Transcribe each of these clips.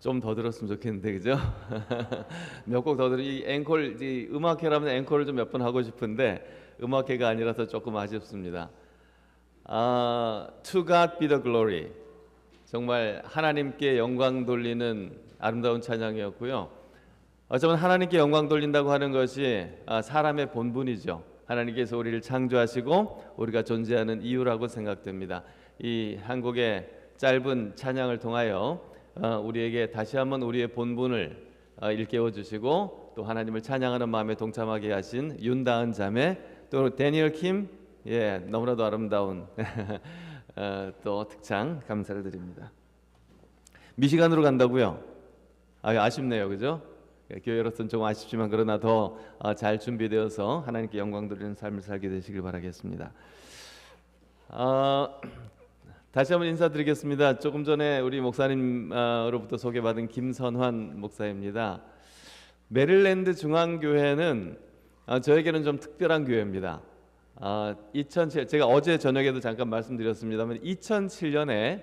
좀 더 들었으면 좋겠는데 그죠? 몇 곡 더 들어 이 앵콜 이 음악회라면 앵콜을 좀 몇 번 하고 싶은데 음악회가 아니라서 조금 아쉽습니다. To God be the glory. 정말 하나님께 영광 돌리는 아름다운 찬양이었고요. 어쩌면 하나님께 영광 돌린다고 하는 것이 사람의 본분이죠. 하나님께서 우리를 창조하시고 우리가 존재하는 이유라고 생각됩니다. 이 한국의 짧은 찬양을 통하여 우리에게 다시 한번 우리의 본분을 일깨워 주시고 또 하나님을 찬양하는 마음에 동참하게 하신 윤다은 자매 또 데니얼 킴 너무나도 아름다운 또 특창 감사를 드립니다. 미시간으로 간다고요? 아쉽네요, 그죠? 교회로서는 조금 아쉽지만 그러나 더 잘 준비되어서 하나님께 영광 돌리는 삶을 살게 되시길 바라겠습니다. 다시 한번 인사드리겠습니다. 조금 전에 우리 목사님으로부터 소개받은 김선환 목사입니다. 메릴랜드 중앙교회는 저에게는 좀 특별한 교회입니다. 2007 제가 어제 저녁에도 잠깐 말씀드렸습니다만 2007년에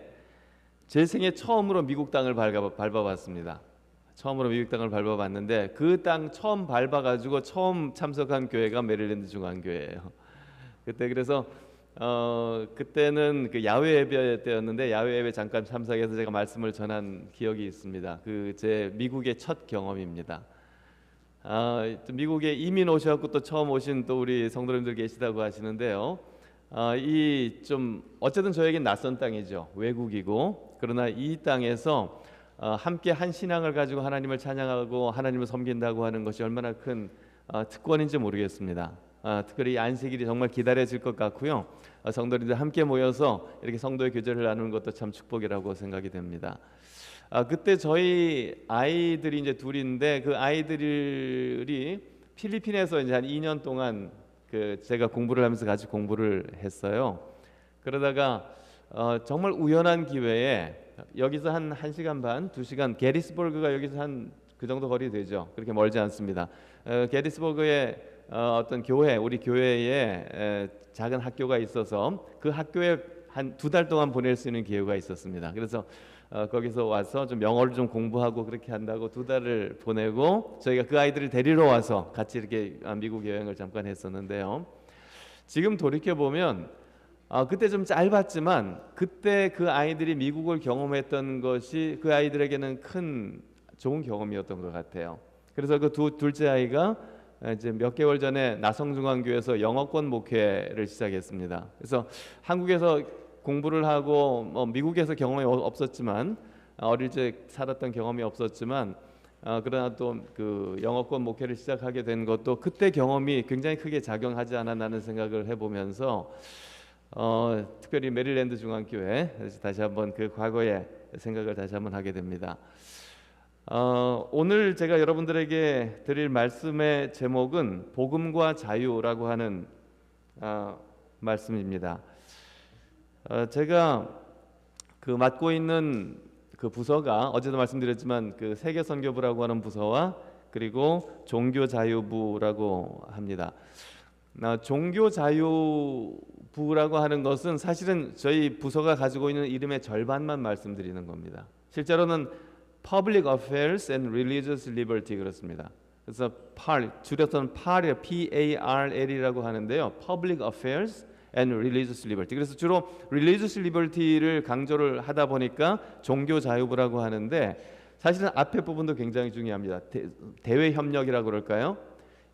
제 생애 처음으로 미국 땅을 밟아봤습니다. 처음으로 미국 땅을 밟아봤는데 그 땅 처음 밟아가지고 처음 참석한 교회가 메릴랜드 중앙교회예요. 그래서 그때는 그 야외 예배 때였는데 야외 예배 잠깐 참석해서 제가 말씀을 전한 기억이 있습니다. 그 제 미국의 첫 경험입니다. 또 미국에 이민 오셔갖고 또 처음 오신 또 우리 성도님들 계시다고 하시는데요. 이 좀 어쨌든 저에겐 낯선 땅이죠. 외국이고 그러나 이 땅에서 함께 한 신앙을 가지고 하나님을 찬양하고 하나님을 섬긴다고 하는 것이 얼마나 큰 특권인지 모르겠습니다. 특별히 안식일이 정말 기다려질 것 같고요. 성도님들 함께 모여서 이렇게 성도의 교제를 나누는 것도 참 축복이라고 생각이 됩니다. 그때 저희 아이들이 이제 둘인데 그 아이들이 필리핀에서 이제 한 2년 동안 그 제가 공부를 하면서 같이 공부를 했어요. 그러다가 정말 우연한 기회에 여기서 한 1시간 반, 2시간 게리스버그가 여기서 한 그 정도 거리 되죠. 그렇게 멀지 않습니다. 게리스버그에 어떤 교회, 우리 교회에 작은 학교가 있어서 그 학교에 한 2달 동안 보낼 수 있는 기회가 있었습니다. 그래서 거기서 와서 좀 영어를 좀 공부하고 그렇게 한다고 2달을 보내고 저희가 그 아이들을 데리러 와서 같이 이렇게 미국 여행을 잠깐 했었는데요. 지금 돌이켜 보면 그때 좀 짧았지만 그때 그 아이들이 미국을 경험했던 것이 그 아이들에게는 큰 좋은 경험이었던 것 같아요. 그래서 그 둘째 아이가 이제 몇 개월 전에 나성중앙교회에서 영어권 목회를 시작했습니다. 그래서 한국에서 공부를 하고 미국에서 경험이 없었지만 어릴 적 살았던 경험이 없었지만 그러나 또 그 영어권 목회를 시작하게 된 것도 그때 경험이 굉장히 크게 작용하지 않았나는 생각을 해보면서 특별히 메릴랜드 중앙교회 다시 한번 그 과거의 생각을 다시 한번 하게 됩니다. 오늘 제가 여러분들에게 드릴 말씀의 제목은 복음과 자유라고 하는 말씀입니다. 제가 그 맡고 있는 그 부서가 어제도 말씀드렸지만 그 세계선교부라고 하는 부서와 그리고 종교자유부라고 합니다. 종교자유부라고 하는 것은 사실은 저희 부서가 가지고 있는 이름의 절반만 말씀드리는 겁니다. 실제로는 Public Affairs and Religious Liberty 그렇습니다. 그래서 줄여서는 PARL이라고 하는데요. Public Affairs and Religious Liberty. 그래서 주로 Religious Liberty를 강조를 하다 보니까 종교자유부라고 하는데 사실은 앞에 부분도 굉장히 중요합니다. 대외 협력이라고 그럴까요?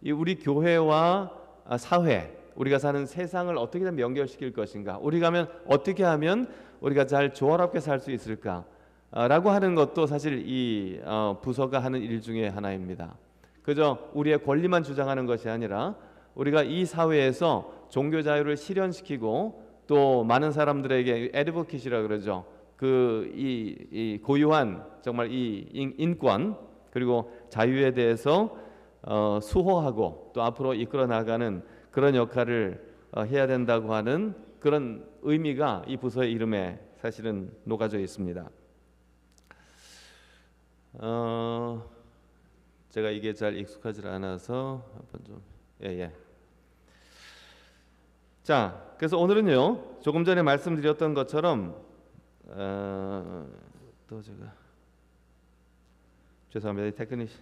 이 우리 교회와 사회, 우리가 사는 세상을 어떻게 하면 연결시킬 것인가? 우리가 어떻게 하면 우리가 잘 조화롭게 살 수 있을까? 라고 하는 것도 사실 이 부서가 하는 일 중에 하나입니다. 그저 우리의 권리만 주장하는 것이 아니라 우리가 이 사회에서 종교 자유를 실현시키고 또 많은 사람들에게 애드보킷이라 그러죠. 이 고유한 정말 이 인권 그리고 자유에 대해서 수호하고 또 앞으로 이끌어 나가는 그런 역할을 해야 된다고 하는 그런 의미가 이 부서의 이름에 사실은 녹아져 있습니다. 제가 이게 잘 익숙하지 않아서 한번 좀 자, 그래서 오늘은요 조금 전에 말씀드렸던 것처럼 또 제가 죄송합니다. 테크니시.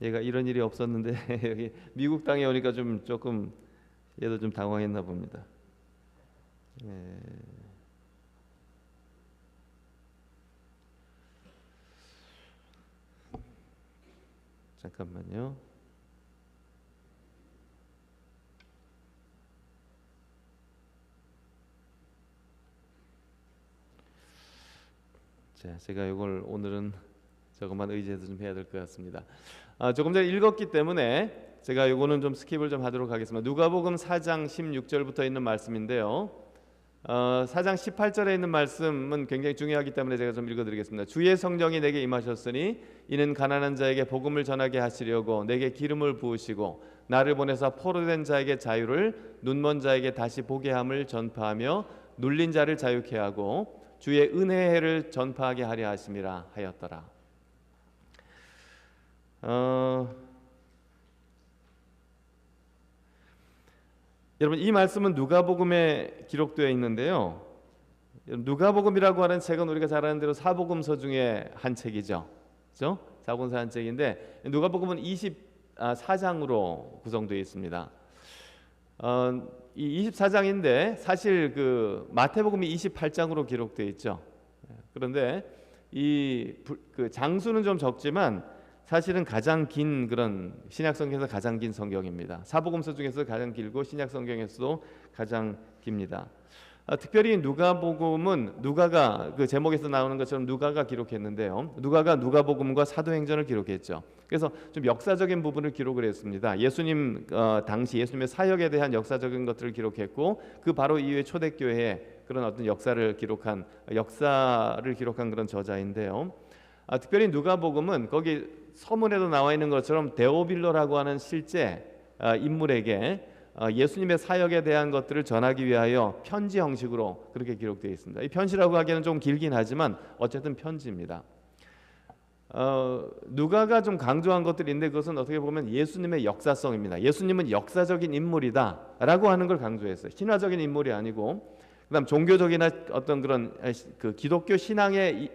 얘가 이런 일이 없었는데 여기 미국 땅에 오니까 좀 조금 얘도 좀 당황했나 봅니다. 예. 잠깐만요. 자, 제가 이걸 오늘은 저것만 의지해서 좀 해야 될 것 같습니다. 조금 전에 읽었기 때문에 제가 이거는 좀 스킵을 좀 하도록 하겠습니다. 누가복음 4장 16절부터 있는 말씀인데요. 4장 18절에 있는 말씀은 굉장히 중요하기 때문에 제가 좀 읽어드리겠습니다. 주의 성령이 내게 임하셨으니 이는 가난한 자에게 복음을 전하게 하시려고 내게 기름을 부으시고 나를 보내사 포로된 자에게 자유를 눈먼 자에게 다시 보게 함을 전파하며 눌린 자를 자유케 하고 주의 은혜의 해를 전파하게 하려 하심이라 하였더라. 여러분, 이 말씀은 누가복음에 기록되어 있는데요. 누가복음이라고 하는 책은 우리가 잘 아는 대로 사복음서 중에 한 책이죠. 그렇죠? 사복음서 한 책인데 누가복음은 24장으로 구성되어 있습니다. 이 24장인데 사실 그 마태복음이 28장으로 기록되어 있죠. 그런데 그 장수는 좀 적지만 사실은 가장 긴 그런 신약 성경에서 가장 긴 성경입니다. 사복음서 중에서 가장 길고 신약 성경에서도 가장 깁니다. 특별히 누가복음은 누가가 그 제목에서 나오는 것처럼 누가가 기록했는데요. 누가가 누가복음과 사도행전을 기록했죠. 그래서 좀 역사적인 부분을 기록을 했습니다. 예수님 당시 예수님의 사역에 대한 역사적인 것들을 기록했고 그 바로 이후에 초대교회의 그런 어떤 역사를 기록한 그런 저자인데요. 특별히 누가복음은 거기 서문에도 나와 있는 것처럼 데오빌로라고 하는 실제 인물에게 예수님의 사역에 대한 것들을 전하기 위하여 편지 형식으로 그렇게 기록되어 있습니다. 이 편지라고 하기에는 좀 길긴 하지만 어쨌든 편지입니다. 누가가 좀 강조한 것들인데 그것은 어떻게 보면 예수님의 역사성입니다. 예수님은 역사적인 인물이다라고 하는 걸 강조했어요. 신화적인 인물이 아니고 그다음 종교적이나 어떤 그런 그 기독교 신앙에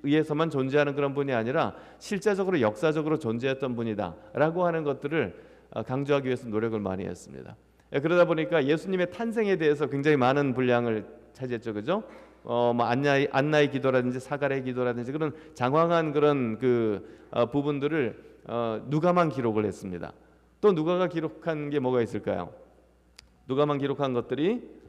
의해서만 존재하는 그런 분이 아니라 실제적으로 역사적으로 존재했던 분이다라고 하는 것들을 강조하기 위해서 노력을 많이 했습니다. 그러다 보니까 예수님의 탄생에 대해서 굉장히 많은 분량을 차지했죠, 그죠? 뭐 안나의 기도라든지 사가랴의 기도라든지 그런 장황한 그런 부분들을 누가만 기록을 했습니다. 또 누가가 기록한 게 뭐가 있을까요? 누가만 기록한 것들이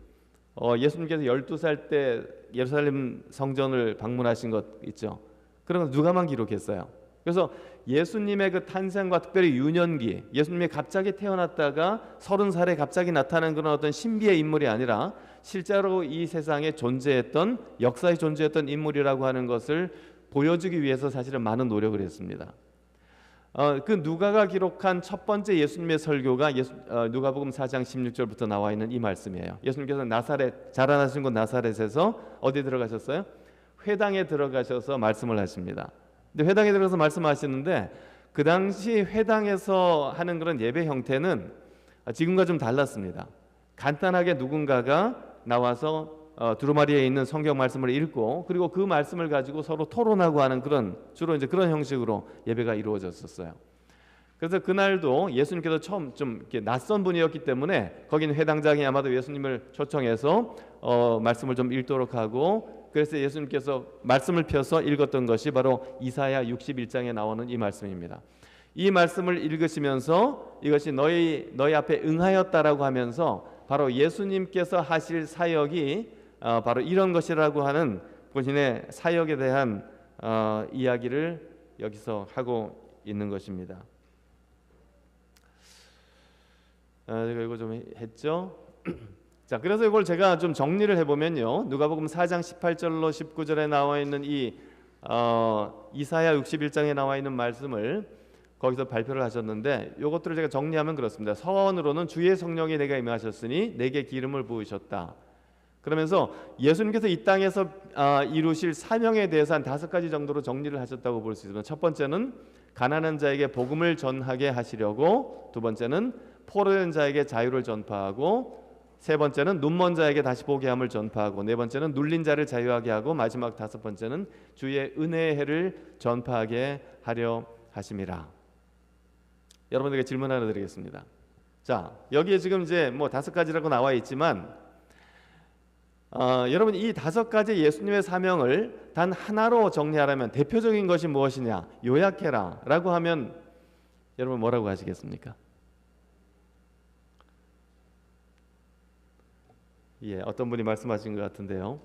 예수님께서 12살 때 예루살렘 성전을 방문하신 것 있죠. 그런 거 누가만 기록했어요. 그래서 예수님의 그 탄생과 특별히 유년기, 예수님이 갑자기 태어났다가 30살에 갑자기 나타나는 그런 어떤 신비의 인물이 아니라 실제로 이 세상에 존재했던 역사에 존재했던 인물이라고 하는 것을 보여주기 위해서 사실은 많은 노력을 했습니다. 그 누가가 기록한 첫 번째 예수님의 설교가 누가복음 4장 16절부터 나와 있는 이 말씀이에요. 예수님께서 자라나신 곳 나사렛에서 어디 들어가셨어요? 회당에 들어가셔서 말씀을 하십니다. 근데 회당에 들어가서 말씀하시는데 그 당시 회당에서 하는 그런 예배 형태는 지금과 좀 달랐습니다. 간단하게 누군가가 나와서 두루마리에 있는 성경 말씀을 읽고 그리고 그 말씀을 가지고 서로 토론하고 하는 주로 이제 그런 형식으로 예배가 이루어졌었어요. 그래서 그날도 예수님께서 처음 좀 이렇게 낯선 분이었기 때문에 거기는 회당장이 아마도 예수님을 초청해서 말씀을 좀 읽도록 하고 그래서 예수님께서 말씀을 펴서 읽었던 것이 바로 이사야 61장에 나오는 이 말씀입니다. 이 말씀을 읽으시면서 이것이 너희 앞에 응하였다라고 하면서 바로 예수님께서 하실 사역이 바로 이런 것이라고 하는 본인의 사역에 대한 이야기를 여기서 하고 있는 것입니다. 제가 이거 좀 했죠. 자, 그래서 이걸 제가 좀 정리를 해보면요. 누가복음 4장 18절로 19절에 나와 있는 이 이사야 61장에 나와 있는 말씀을 거기서 발표를 하셨는데 이것들을 제가 정리하면 그렇습니다. 서원으로는 주의 성령이 내게 임하셨으니 내게 기름을 부으셨다. 그러면서 예수님께서 이 땅에서 이루실 사명에 대해서 한 5가지 정도로 정리를 하셨다고 볼 수 있습니다. 첫 번째는 가난한 자에게 복음을 전하게 하시려고, 두 번째는 포로된 자에게 자유를 전파하고, 세 번째는 눈먼 자에게 다시 보게 함을 전파하고, 네 번째는 눌린 자를 자유하게 하고, 마지막 5번째는 주의 은혜의 해를 전파하게 하려 하심이라. 여러분들에게 질문 하나 드리겠습니다. 자, 여기에 지금 이제 뭐 5가지라고 나와 있지만 여러분, 이 5가지 예수님의 사명을 단 하나로 정리하라면 대표적인 것이 무엇이냐, 요약해라 라고 하면 여러분 뭐라고 하시겠습니까? 예, 어떤 분이 말씀하신 것 같은데요.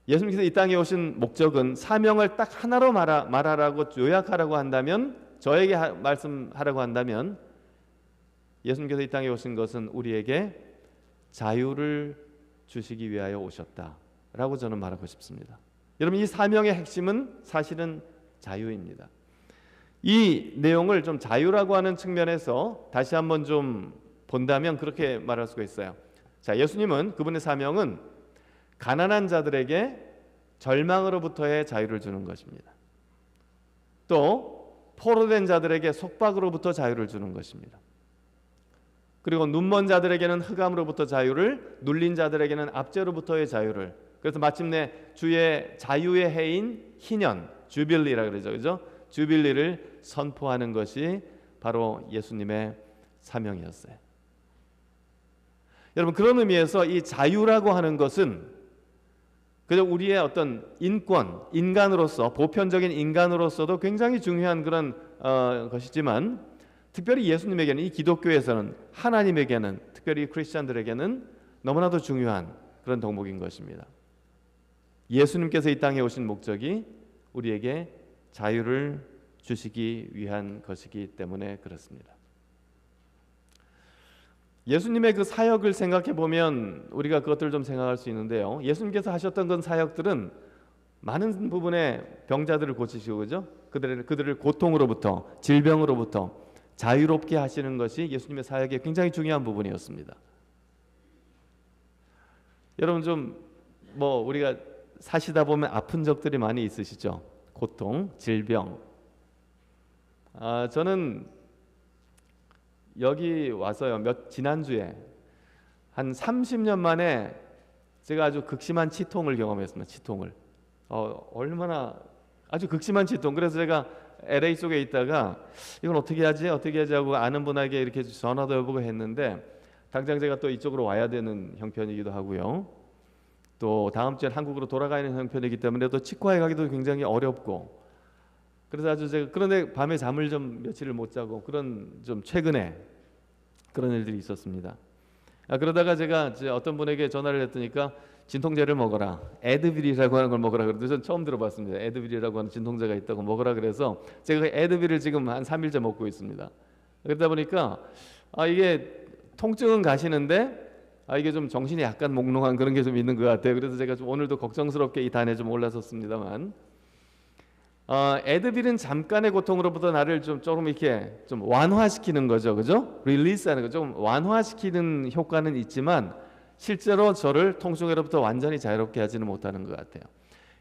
예수님께서 이 땅에 오신 목적은 사명을 딱 하나로 말하라고 요약하라고 한다면, 저에게 말씀하라고 한다면 예수님께서 이 땅에 오신 것은 우리에게 자유를 주시기 위하여 오셨다라고 저는 말하고 싶습니다. 여러분, 이 사명의 핵심은 사실은 자유입니다. 이 내용을 좀 자유라고 하는 측면에서 다시 한번 좀 본다면 그렇게 말할 수가 있어요. 자, 예수님은, 그분의 사명은 가난한 자들에게 절망으로부터의 자유를 주는 것입니다. 또 포로된 자들에게 속박으로부터 자유를 주는 것입니다. 그리고 눈먼 자들에게는 흑암으로부터 자유를, 눌린 자들에게는 압제로부터의 자유를, 그래서 마침내 주의 자유의 해인 희년, 주빌리라 그러죠, 그죠? 주빌리를 선포하는 것이 바로 예수님의 사명이었어요. 여러분, 그런 의미에서 이 자유라고 하는 것은 그저 우리의 어떤 인권, 인간으로서, 보편적인 인간으로서도 굉장히 중요한 그런 것이지만, 특별히 예수님에게는, 이 기독교에서는, 하나님에게는, 특별히 크리스찬들에게는 너무나도 중요한 그런 덕목인 것입니다. 예수님께서 이 땅에 오신 목적이 우리에게 자유를 주시기 위한 것이기 때문에 그렇습니다. 예수님의 그 사역을 생각해 보면 우리가 그것들을 좀 생각할 수 있는데요. 예수님께서 하셨던 그 사역들은 많은 부분의 병자들을 고치시고, 그죠? 그들을 고통으로부터, 질병으로부터 자유롭게 하시는 것이 예수님의 사역의 굉장히 중요한 부분이었습니다. 여러분, 좀 뭐 우리가 사시다 보면 아픈 적들이 많이 있으시죠? 고통, 질병. 저는 여기 와서요, 지난주에 한 30년 만에 제가 아주 극심한 치통을 경험했습니다. 치통을. 얼마나 아주 극심한 치통. 그래서 제가 LA 쪽에 있다가 이건 어떻게 하지 하고 아는 분에게 이렇게 전화도 해보고 했는데, 당장 제가 또 이쪽으로 와야 되는 형편이기도 하고요. 또 다음 주에 한국으로 돌아가는 형편이기 때문에 또 치과에 가기도 굉장히 어렵고, 그래서 아주 제가, 그런데 밤에 잠을 좀 며칠을 못 자고, 그런 좀 최근에 그런 일들이 있었습니다. 그러다가 제가 어떤 분에게 전화를 했더니까 진통제를 먹어라, 애드빌이라고 하는 걸 먹어라 그러는데 저는 처음 들어봤습니다. 애드빌이라고 하는 진통제가 있다고 먹어라 그래서 제가 그 애드빌을 지금 한 3일째 먹고 있습니다. 그러다 보니까 이게 통증은 가시는데 이게 좀 정신이 약간 몽롱한 그런 게 좀 있는 것 같아요. 그래서 제가 좀 오늘도 걱정스럽게 이 단에 좀 올라섰습니다만, 애드빌은 잠깐의 고통으로부터 나를 조금 이렇게 좀 완화시키는 거죠, 그죠? 릴리스하는 거죠. 좀 완화시키는 효과는 있지만 실제로 저를 통증으로부터 완전히 자유롭게 하지는 못하는 것 같아요.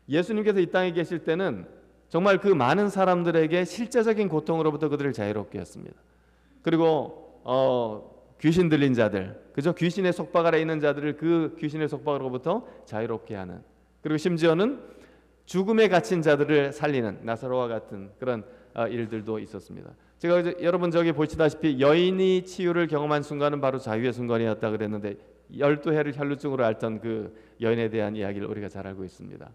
예수님께서 이 땅에 계실 때는 정말 그 많은 사람들에게 실제적인 고통으로부터 그들을 자유롭게 했습니다. 그리고 귀신 들린 자들, 그죠? 귀신의 속박 아래 있는 자들을 그 귀신의 속박으로부터 자유롭게 하는, 그리고 심지어는 죽음에 갇힌 자들을 살리는 나사로와 같은 그런 일들도 있었습니다. 제가 여러분 저기 보시다시피 여인이 치유를 경험한 순간은 바로 자유의 순간이었다 그랬는데, 12해를 혈루증으로 앓던 그 여인에 대한 이야기를 우리가 잘 알고 있습니다.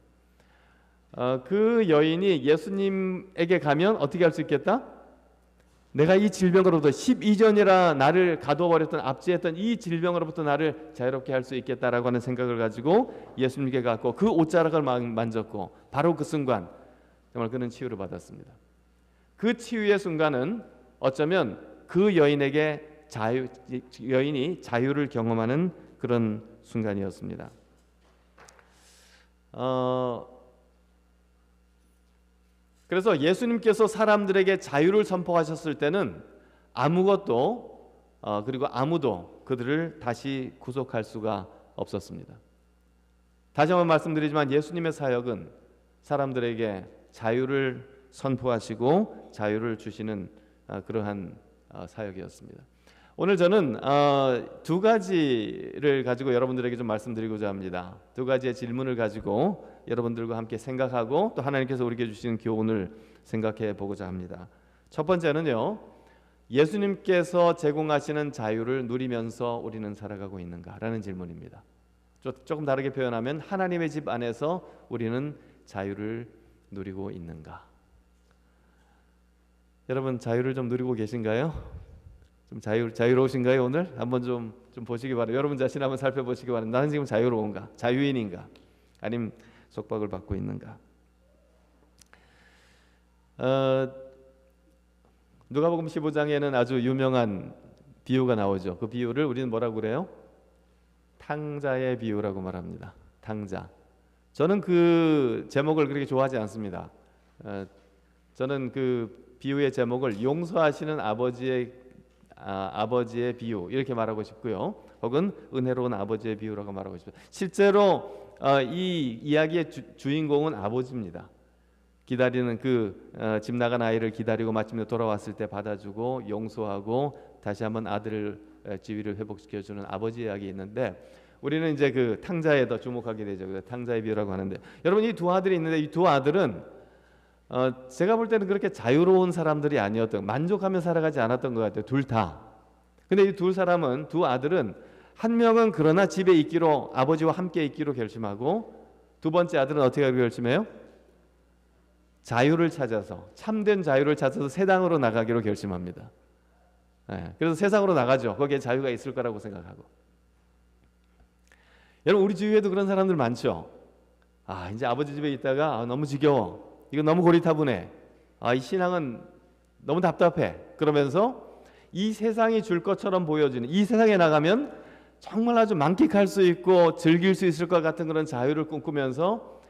그 여인이 예수님에게 가면 어떻게 할 수 있겠다? 내가 이 질병으로부터 12전이라 나를 가둬버렸던, 압제했던 이 질병으로부터 나를 자유롭게 할 수 있겠다라고 하는 생각을 가지고 예수님께 갔고 그 옷자락을 만졌고 바로 그 순간 정말 그는 치유를 받았습니다. 그 치유의 순간은 어쩌면 그 여인에게 여인이 자유를 경험하는 그런 순간이었습니다. 그래서 예수님께서 사람들에게 자유를 선포하셨을 때는 아무것도 그리고 아무도 그들을 다시 구속할 수가 없었습니다. 다시 한번 말씀드리지만 예수님의 사역은 사람들에게 자유를 선포하시고 자유를 주시는 그러한 사역이었습니다. 오늘 저는 두 가지를 가지고 여러분들에게 좀 말씀드리고자 합니다. 두 가지의 질문을 가지고 여러분들과 함께 생각하고 또 하나님께서 우리에게 주시는 교훈을 생각해 보고자 합니다. 첫 번째는요, 예수님께서 제공하시는 자유를 누리면서 우리는 살아가고 있는가라는 질문입니다. 조금 다르게 표현하면 하나님의 집 안에서 우리는 자유를 누리고 있는가? 여러분 자유를 좀 누리고 계신가요? 좀 자유로우신가요? 오늘 한번 좀 보시기 바랍니다. 여러분 자신 한번 살펴보시기 바랍니다. 나는 지금 자유로운가? 자유인인가? 아니면 속박을 받고 있는가? 누가복음 15장에는 아주 유명한 비유가 나오죠. 그 비유를 우리는 뭐라고 그래요? 탕자의 비유라고 말합니다. 탕자. 저는 그 제목을 그렇게 좋아하지 않습니다. 저는 그 비유의 제목을 용서하시는 아버지의 비유 이렇게 말하고 싶고요. 혹은 은혜로운 아버지의 비유라고 말하고 싶어요. 실제로 이 이야기의 주인공은 아버지입니다. 기다리는 집 나간 아이를 기다리고 마침내 돌아왔을 때 받아주고 용서하고 다시 한번 아들을 지위를 회복시켜주는 아버지 이야기 있는데 우리는 이제 그 탕자에 더 주목하게 되죠. 탕자의 비유라고 하는데 여러분 이 두 아들이 있는데 이 두 아들은 제가 볼 때는 그렇게 자유로운 사람들이 만족하며 살아가지 않았던 것 같아요. 둘 다. 근데 이 두 아들은 한 명은 그러나 집에 있기로 아버지와 함께 있기로 결심하고 두 번째 아들은 어떻게 하기로 결심해요? 자유를 찾아서 참된 자유를 찾아서 세상으로 나가기로 결심합니다. 그래서 세상으로 나가죠. 거기에 자유가 있을 거라고 생각하고. 여러분 우리 주위에도 그런 사람들 많죠. 이제 아버지 집에 있다가 너무 지겨워. 이거 너무 고리타분해. 이 신앙은 너무 답답해. 그러면서 이 세상이 줄 것처럼 보여지는 이 세상에 나가면 정말 아주 만끽할 수 있고 즐길 수 있을 것 같은 그런 자유를 꿈꾸면서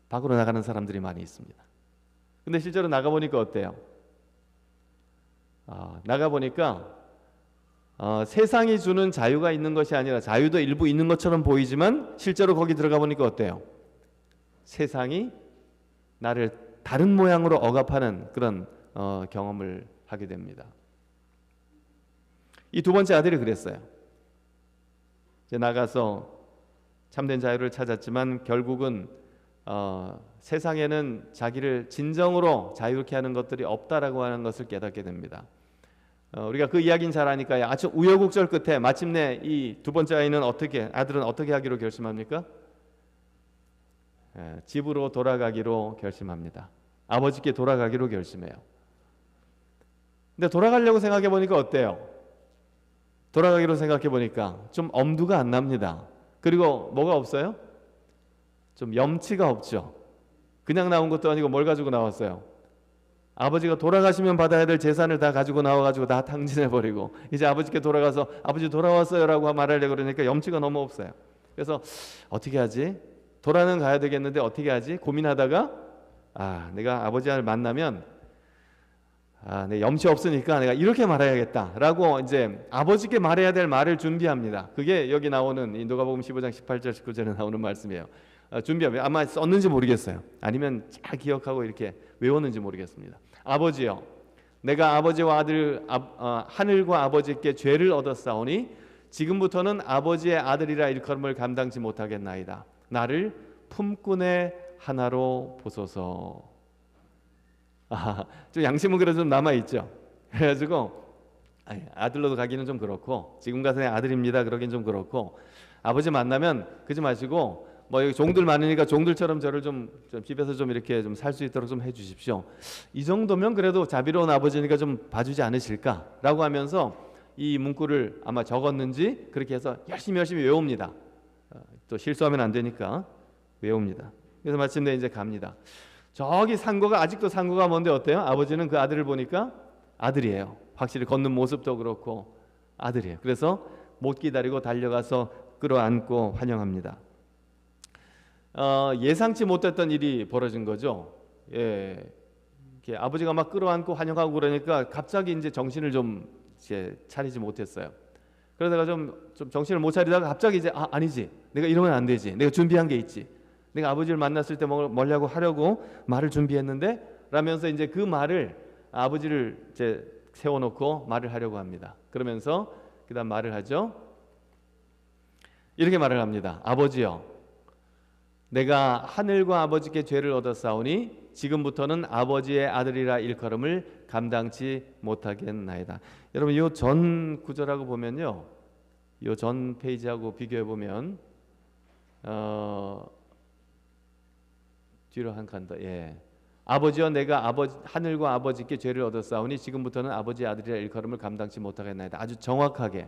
밖으로 나가는 사람들이 많이 있습니다. 근데 실제로 나가보니까 어때요? 나가보니까 세상이 주는 자유가 있는 것이 아니라 자유도 일부 있는 것처럼 보이지만 실제로 거기 들어가 보니까 어때요? 세상이 나를 다른 모양으로 억압하는 그런 경험을 하게 됩니다. 이 두 번째 아들이 그랬어요. 이제 나가서 참된 자유를 찾았지만 결국은 세상에는 자기를 진정으로 자유롭게 하는 것들이 없다라고 하는 것을 깨닫게 됩니다. 우리가 그 이야기는 잘 아니까 아주 우여곡절 끝에 마침내 이 두 번째 아들은 어떻게 하기로 결심합니까? 집으로 돌아가기로 결심합니다. 아버지께 돌아가기로 결심해요. 근데 돌아가려고 생각해 보니까 어때요? 돌아가기로 생각해 보니까 좀 엄두가 안 납니다. 그리고 뭐가 없어요? 좀 염치가 없죠. 그냥 나온 것도 아니고 뭘 가지고 나왔어요? 아버지가 돌아가시면 받아야 될 재산을 다 가지고 나와가지고 다 탕진해버리고 이제 아버지께 돌아가서 아버지 돌아왔어요 라고 말하려고 그러니까 염치가 너무 없어요. 그래서 어떻게 하지? 돌아는 가야 되겠는데 어떻게 하지? 고민하다가 내가 아버지를 만나면 내 염치 없으니까 내가 이렇게 말해야겠다 라고 이제 아버지께 말해야 될 말을 준비합니다. 그게 여기 나오는 이 누가복음 15장 18절 19절에 나오는 말씀이에요. 준비하면 아마 썼는지 모르겠어요. 아니면 잘 기억하고 이렇게 외웠는지 모르겠습니다. 아버지여, 내가 아버지와 아들 하늘과 아버지께 죄를 얻었사오니 지금부터는 아버지의 아들이라 일컬음을 감당치 못하겠나이다. 나를 품꾼의 하나로 보소서. 좀 양심은 그래도 좀 남아있죠. 그래가지고 아들로도 가기는 좀 그렇고 지금 가서 아들입니다 그러긴 좀 그렇고 아버지 만나면 그러지 마시고 여기 종들 많으니까 종들처럼 저를 좀 집에서 좀 이렇게 좀 살 수 있도록 좀 해주십시오. 이 정도면 그래도 자비로운 아버지니까 좀 봐주지 않으실까라고 하면서 이 문구를 아마 적었는지 그렇게 해서 열심히 외웁니다. 또 실수하면 안 되니까 외웁니다. 그래서 마침내 이제 갑니다. 저기 아직도 상고가 뭔데 어때요? 아버지는 그 아들을 보니까 아들이에요. 확실히 걷는 모습도 그렇고 아들이에요. 그래서 못 기다리고 달려가서 끌어안고 환영합니다. 예상치 못했던 일이 벌어진 거죠. 이렇게 아버지가 막 끌어안고 환영하고 그러니까 갑자기 이제 정신을 좀 차리지 못했어요. 그러다가 좀 정신을 못 차리다가 갑자기 이제 아니지, 내가 이러면 안 되지, 내가 준비한 게 있지, 내가 아버지를 만났을 때 뭐냐고 하려고 말을 준비했는데 라면서 이제 그 말을 아버지를 이제 세워놓고 말을 하려고 합니다. 그러면서 그다음 말을 하죠. 이렇게 말을 합니다. 아버지여, 내가 하늘과 아버지께 죄를 얻었사오니 지금부터는 아버지의 아들이라 일컬음을 감당치 못하겠나이다. 여러분, 이 전 구절하고 보면요, 이 전 페이지하고 비교해 보면 뒤로 한 칸 더. 예. 아버지여, 내가 하늘과 아버지께 죄를 얻었사오니 지금부터는 아버지의 아들이라 일컬음을 감당치 못하겠나이다. 아주 정확하게,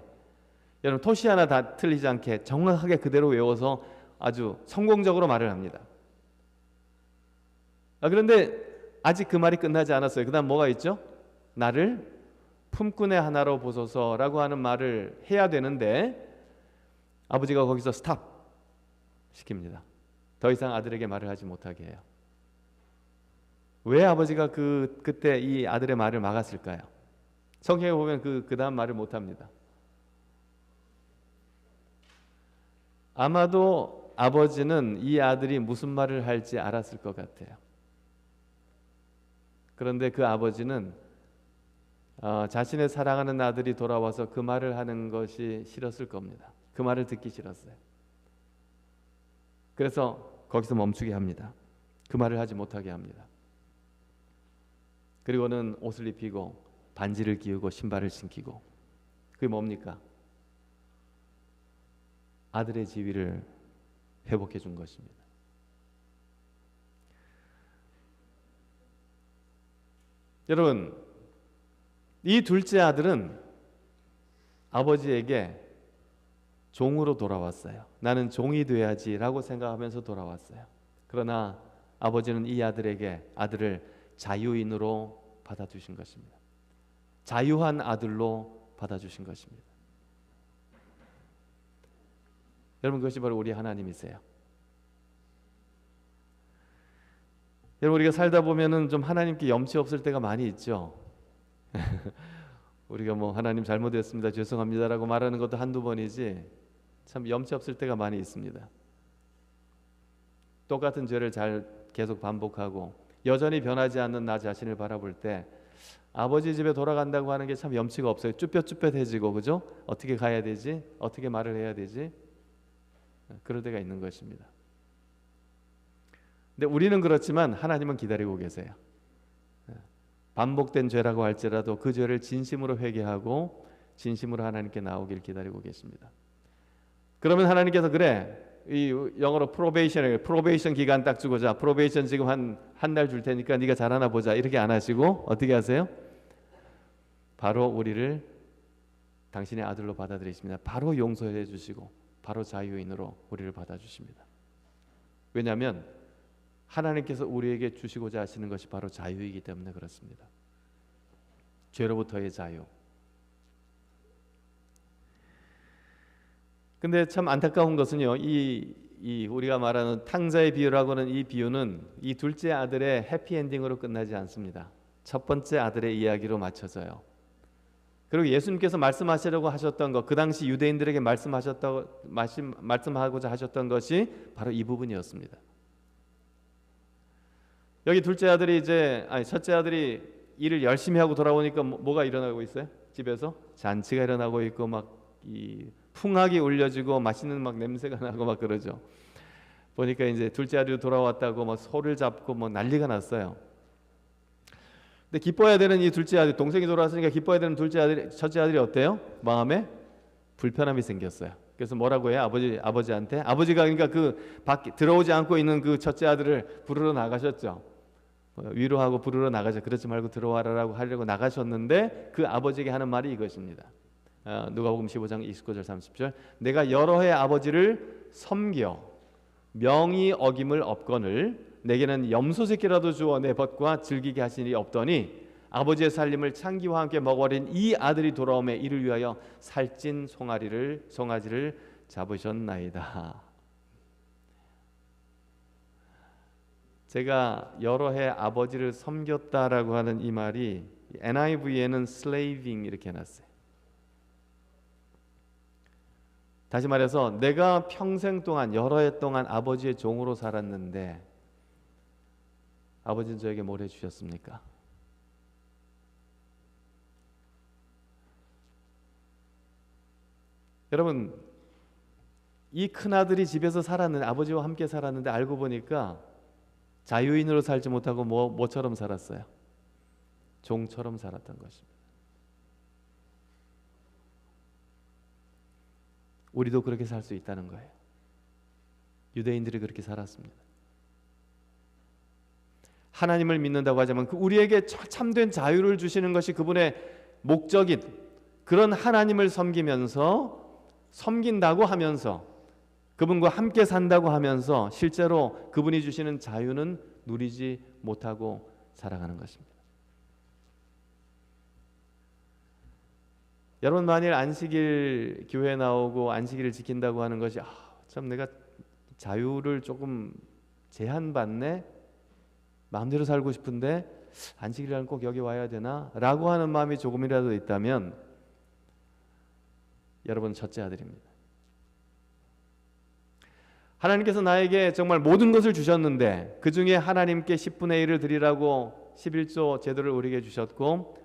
여러분 토시 하나 다 틀리지 않게 정확하게 그대로 외워서 아주 성공적으로 말을 합니다. 그런데 아직 그 말이 끝나지 않았어요. 그 다음 뭐가 있죠? 나를 품꾼의 하나로 보소서라고 하는 말을 해야 되는데 아버지가 거기서 스탑 시킵니다. 더 이상 아들에게 말을 하지 못하게 해요. 왜 아버지가 그때 이 아들의 말을 막았을까요? 성경에 보면 그 다음 말을 못합니다. 아마도 아버지는 이 아들이 무슨 말을 할지 알았을 것 같아요. 그런데 그 아버지는 자신의 사랑하는 아들이 돌아와서 그 말을 하는 것이 싫었을 겁니다. 그 말을 듣기 싫었어요. 그래서 거기서 멈추게 합니다. 그 말을 하지 못하게 합니다. 그리고는 옷을 입히고 반지를 끼우고 신발을 신기고, 그게 뭡니까? 아들의 지위를 회복해 준 것입니다. 여러분, 이 둘째 아들은 아버지에게 종으로 돌아왔어요. 나는 종이 돼야지라고 생각하면서 돌아왔어요. 그러나 아버지는 이 아들을 자유인으로 받아주신 것입니다. 자유한 아들로 받아주신 것입니다. 여러분, 그것이 바로 우리 하나님이세요. 여러분, 우리가 살다 보면은 좀 하나님께 염치 없을 때가 많이 있죠. 우리가 하나님 잘못했습니다, 죄송합니다라고 말하는 것도 한두 번이지 참 염치 없을 때가 많이 있습니다. 똑같은 죄를 계속 반복하고 여전히 변하지 않는 나 자신을 바라볼 때 아버지 집에 돌아간다고 하는 게 참 염치가 없어요. 쭈뼛쭈뼛해지고, 그죠? 어떻게 가야 되지? 어떻게 말을 해야 되지? 그럴 때가 있는 것입니다. 근데 우리는 그렇지만 하나님은 기다리고 계세요. 반복된 죄라고 할지라도 그 죄를 진심으로 회개하고 진심으로 하나님께 나오길 기다리고 계십니다. 그러면 하나님께서 이 영어로 프로베이션 기간 딱 주고, 자, 프로베이션 지금 한 달 줄 테니까 네가 잘하나 보자, 이렇게 안 하시고 어떻게 하세요? 바로 우리를 당신의 아들로 받아들이십니다. 바로 용서해 주시고 바로 자유인으로 우리를 받아주십니다. 왜냐하면 하나님께서 우리에게 주시고자 하시는 것이 바로 자유이기 때문에 그렇습니다. 죄로부터의 자유. 근데 참 안타까운 것은요, 이 우리가 말하는 탕자의 비유라고 하는 이 비유는 이 둘째 아들의 해피엔딩으로 끝나지 않습니다. 첫 번째 아들의 이야기로 맞춰져요. 그리고 예수님께서 말씀하시려고 하셨던 것, 그 당시 유대인들에게 말씀하고자 하셨던 것이 바로 이 부분이었습니다. 여기 첫째 아들이 일을 열심히 하고 돌아오니까 뭐가 일어나고 있어요? 집에서 잔치가 일어나고 있고 이 풍악이 울려지고 맛있는 냄새가 나고 그러죠. 보니까 이제 둘째 아들이 돌아왔다고 소를 잡고 난리가 났어요. 근데 기뻐해야 되는 이 둘째 아들, 동생이 돌아왔으니까 기뻐해야 되는 첫째 아들이 어때요? 마음에 불편함이 생겼어요. 그래서 뭐라고 해요? 아버지한테. 아버지가 그러니까 밖에 들어오지 않고 있는 그 첫째 아들을 부르러 나가셨죠. 위로하고 부르러 나가죠. 그렇지 말고 들어와라라고 하려고 나가셨는데 그 아버지에게 하는 말이 이것입니다. 누가복음 15장 29절 30절. 내가 여러 해 아버지를 섬겨 명이 어김을 없거늘 내게는 염소 새끼라도 주어 내 벗과 즐기게 하시니 없더니 아버지의 살림을 창기와 함께 먹어버린 이 아들이 돌아오매 이를 위하여 살찐 송아지를 잡으셨나이다. 제가 여러 해 아버지를 섬겼다라고 하는 이 말이 NIV에는 slaving 이렇게 해놨어요. 다시 말해서 내가 평생 동안 여러 해 동안 아버지의 종으로 살았는데 아버지는 저에게 뭘 해주셨습니까? 여러분, 이 큰아들이 집에서 살았는데 아버지와 함께 살았는데 알고 보니까 자유인으로 살지 못하고 뭐처럼 살았어요? 종처럼 살았던 것입니다. 우리도 그렇게 살 수 있다는 거예요. 유대인들이 그렇게 살았습니다. 하나님을 믿는다고 하지만 우리에게 참된 자유를 주시는 것이 그분의 목적인 그런 하나님을 섬긴다고 하면서 그분과 함께 산다고 하면서 실제로 그분이 주시는 자유는 누리지 못하고 살아가는 것입니다. 여러분, 만일 안식일 교회 나오고 안식일을 지킨다고 하는 것이 참 내가 자유를 조금 제한받네, 마음대로 살고 싶은데 안식일에는 꼭 여기 와야 되나? 라고 하는 마음이 조금이라도 있다면 여러분, 첫째 아들입니다. 하나님께서 나에게 정말 모든 것을 주셨는데 그 중에 하나님께 10분의 1을 드리라고 11조 제도를 우리에게 주셨고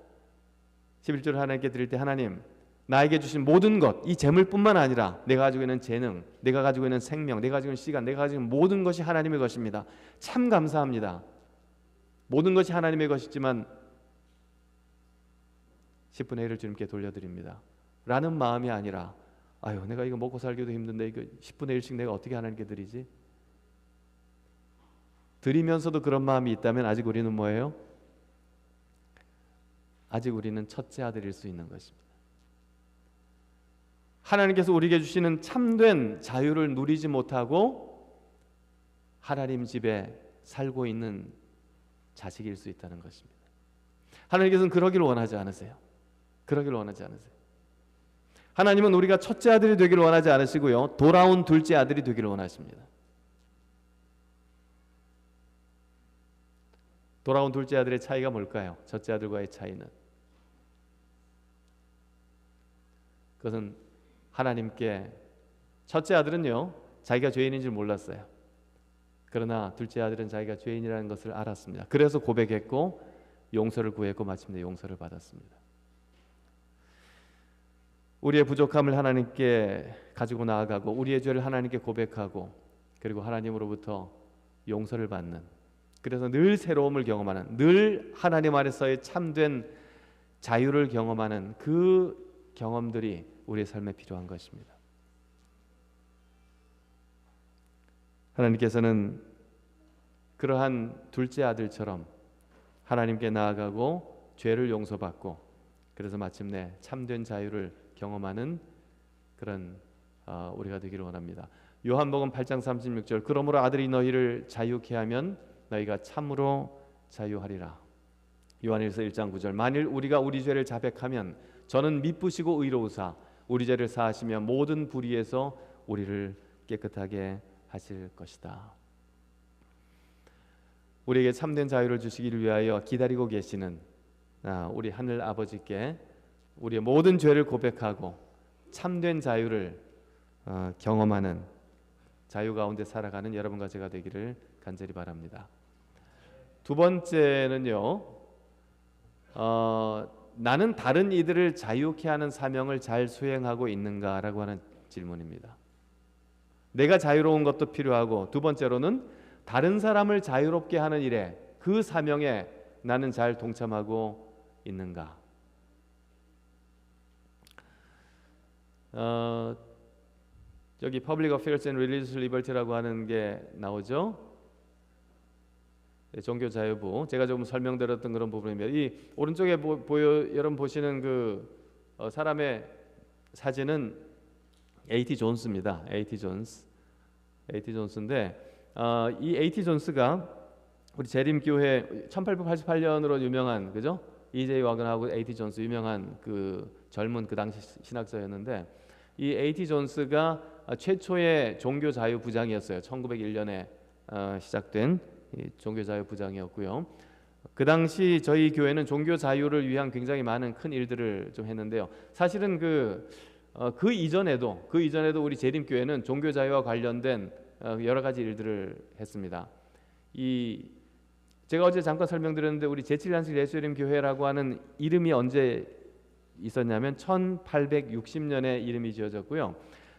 11조를 하나님께 드릴 때 하나님, 나에게 주신 모든 것, 이 재물뿐만 아니라 내가 가지고 있는 재능, 내가 가지고 있는 생명, 내가 가지고 있는 시간, 내가 가지고 있는 모든 것이 하나님의 것입니다. 참 감사합니다. 모든 것이 하나님의 것이지만 10분의 1을 주님께 돌려드립니다 라는 마음이 아니라 아유, 내가 이거 먹고 살기도 힘든데 이거 10분의 1씩 내가 어떻게 하나님께 드리지? 드리면서도 그런 마음이 있다면 아직 우리는 뭐예요? 아직 우리는 첫째 아들일 수 있는 것입니다. 하나님께서 우리에게 주시는 참된 자유를 누리지 못하고 하나님 집에 살고 있는 자식일 수 있다는 것입니다. 하나님께서는 그러기를 원하지 않으세요. 그러기를 원하지 않으세요. 하나님은 우리가 첫째 아들이 되기를 원하지 않으시고요, 돌아온 둘째 아들이 되기를 원하십니다. 돌아온 둘째 아들의 차이가 뭘까요? 첫째 아들과의 차이는 그것은 하나님께, 첫째 아들은요 자기가 죄인인 줄 몰랐어요. 그러나 둘째 아들은 자기가 죄인이라는 것을 알았습니다. 그래서 고백했고 용서를 구했고 마침내 용서를 받았습니다. 우리의 부족함을 하나님께 가지고 나아가고 우리의 죄를 하나님께 고백하고 그리고 하나님으로부터 용서를 받는, 그래서 늘 새로움을 경험하는, 늘 하나님 안에서의 참된 자유를 경험하는 그 경험들이 우리의 삶에 필요한 것입니다. 하나님께서는 그러한 둘째 아들처럼 하나님께 나아가고 죄를 용서받고 그래서 마침내 참된 자유를 경험하는 그런 우리가 되기를 원합니다. 요한복음 8장 36절, 그러므로 아들이 너희를 자유케 하면 너희가 참으로 자유하리라. 요한일서 1장 9절, 만일 우리가 우리 죄를 자백하면 저는 미쁘시고 의로우사 우리 죄를 사하시며 모든 불의에서 우리를 깨끗하게 하실 것이다. 우리에게 참된 자유를 주시기를 위하여 기다리고 계시는 우리 하늘 아버지께 우리의 모든 죄를 고백하고 참된 자유를 경험하는, 자유 가운데 살아가는 여러분과 제가 되기를 간절히 바랍니다. 두 번째는요, 나는 다른 이들을 자유케 하는 사명을 잘 수행하고 있는가라고 하는 질문입니다. 내가 자유로운 것도 필요하고 두 번째로는 다른 사람을 자유롭게 하는 일에, 그 사명에 나는 잘 동참하고 있는가. 여기 Public Affairs and Religious Liberty라고 하는 게 나오죠. 종교 자유부, 제가 조금 설명드렸던 그런 부분입니다. 이 오른쪽에 여러분 보시는 그 사람의 사진은 A.T. 존스입니다. A.T. 존스인데 이 A.T. 존스가 우리 재림교회 1888년으로 유명한, 그죠? E.J. 와건하고 A.T. 존스 유명한 그 젊은 그 당시 신학자였는데, 이 A.T. 존스가 최초의 종교 자유 부장이었어요. 1901년에 시작된 종교 자유 부장이었고요. 그 당시 저희 교회는 종교 자유를 위한 굉장히 많은 큰 일들을 좀 했는데요. 사실은 그 그 이전에도 우리 재림교회는 종교 자유와 관련된 여러 가지 일들을 했습니다. 제가 어제 잠깐 설명드렸는데 우리 제7단식 예수님 교회라고 하는 이름이 언제 있었냐면 1860년에 이름이 지어졌고요.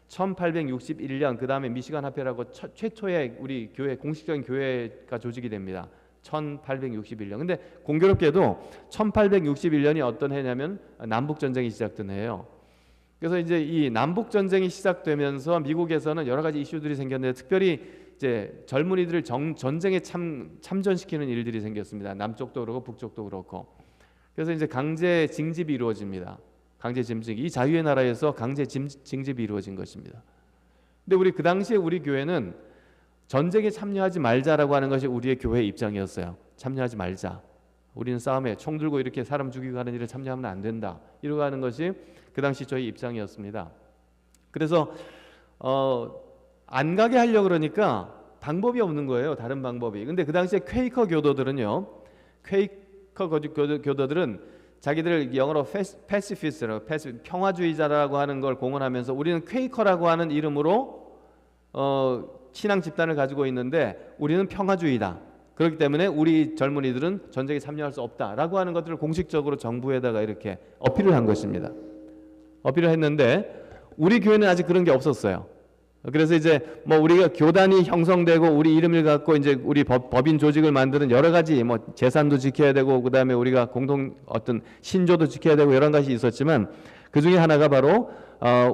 1861년 그 다음에 미시간 합회라고 최초의 우리 교회 공식적인 교회가 조직이 됩니다. 1861년. 근데 공교롭게도 1861년이 어떤 해냐면 남북 전쟁이 시작된 해예요. 그래서 이제 이 남북 전쟁이 시작되면서 미국에서는 여러 가지 이슈들이 생겼는데 특별히 이제 젊은이들을 전쟁에 참전시키는 일들이 생겼습니다. 남쪽도 그렇고 북쪽도 그렇고. 그래서 이제 강제 징집이 이루어집니다. 강제 징집. 이 자유의 나라에서 강제 징집이 이루어진 것입니다. 근데 그 당시에 우리 교회는 전쟁에 참여하지 말자라고 하는 것이 우리의 교회의 입장이었어요. 참여하지 말자. 우리는 싸움에 총 들고 이렇게 사람 죽이고 하는 일에 참여하면 안 된다. 이러고 하는 것이 그 당시 저희 입장이었습니다. 그래서 안 가게 하려고 그러니까 방법이 없는 거예요. 다른 방법이. 근데 그 당시에 퀘이커 교도들은요. 퀘이커 교도들은 자기들 영어로 패시피스트라고 평화주의자라고 하는 걸 공언하면서 우리는 퀘이커라고 하는 이름으로 신앙 집단을 가지고 있는데 우리는 평화주의다. 그렇기 때문에 우리 젊은이들은 전쟁에 참여할 수 없다라고 하는 것들을 공식적으로 정부에다가 이렇게 어필을 한 것입니다. 어필을 했는데 우리 교회는 아직 그런 게 없었어요. 그래서 이제 뭐 우리가 교단이 형성되고 우리 이름을 갖고 이제 우리 법인 조직을 만드는 여러 가지 뭐 재산도 지켜야 되고 그다음에 우리가 공동 어떤 신조도 지켜야 되고 여러 가지 있었지만 그 중에 하나가 바로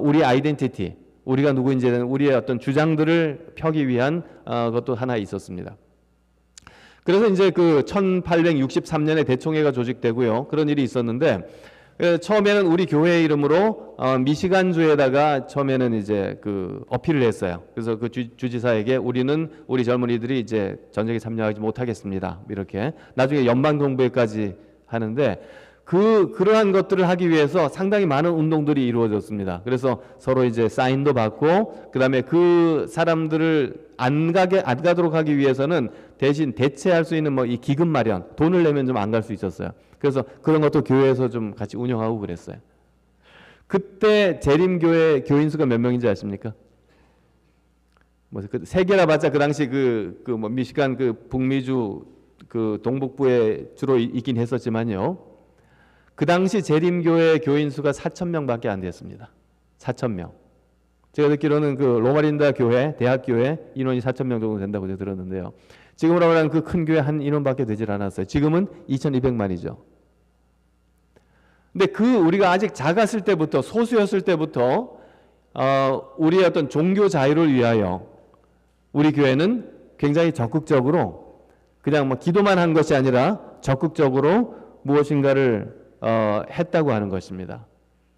우리 아이덴티티, 우리가 누구인지는 우리의 어떤 주장들을 펴기 위한 것도 하나 있었습니다. 그래서 이제 그 1863년에 대총회가 조직되고요. 그런 일이 있었는데 처음에는 우리 교회 이름으로 미시간주에다가 처음에는 이제 그 어필을 했어요. 그래서 그 주지사에게 우리는 우리 젊은이들이 이제 전쟁에 참여하지 못하겠습니다. 이렇게 나중에 연방정부에까지 하는데 그러한 것들을 하기 위해서 상당히 많은 운동들이 이루어졌습니다. 그래서 서로 이제 사인도 받고 그다음에 그 사람들을 안 가도록 하기 위해서는 대신 대체할 수 있는 뭐 이 기금 마련, 돈을 내면 좀 안 갈 수 있었어요. 그래서 그런 것도 교회에서 좀 같이 운영하고 그랬어요. 그때 재림교회 교인 수가 몇 명인지 아십니까? 뭐 세 개라 봤자 그 당시 뭐 미시간 그 북미주 그 동북부에 주로 있긴 했었지만요. 그 당시 재림교회 교인 수가 4,000명밖에 안 됐습니다. 4,000명. 제가 듣기로는 그 로마린다 교회, 대학교회 인원이 4,000명 정도 된다고 제가 들었는데요. 지금으로 말하면 그 큰 교회 한 인원밖에 되질 않았어요. 지금은 2,200만이죠. 근데 우리가 아직 작았을 때부터 소수였을 때부터 우리의 어떤 종교 자유를 위하여 우리 교회는 굉장히 적극적으로 그냥 뭐 기도만 한 것이 아니라 적극적으로 무엇인가를 했다고 하는 것입니다.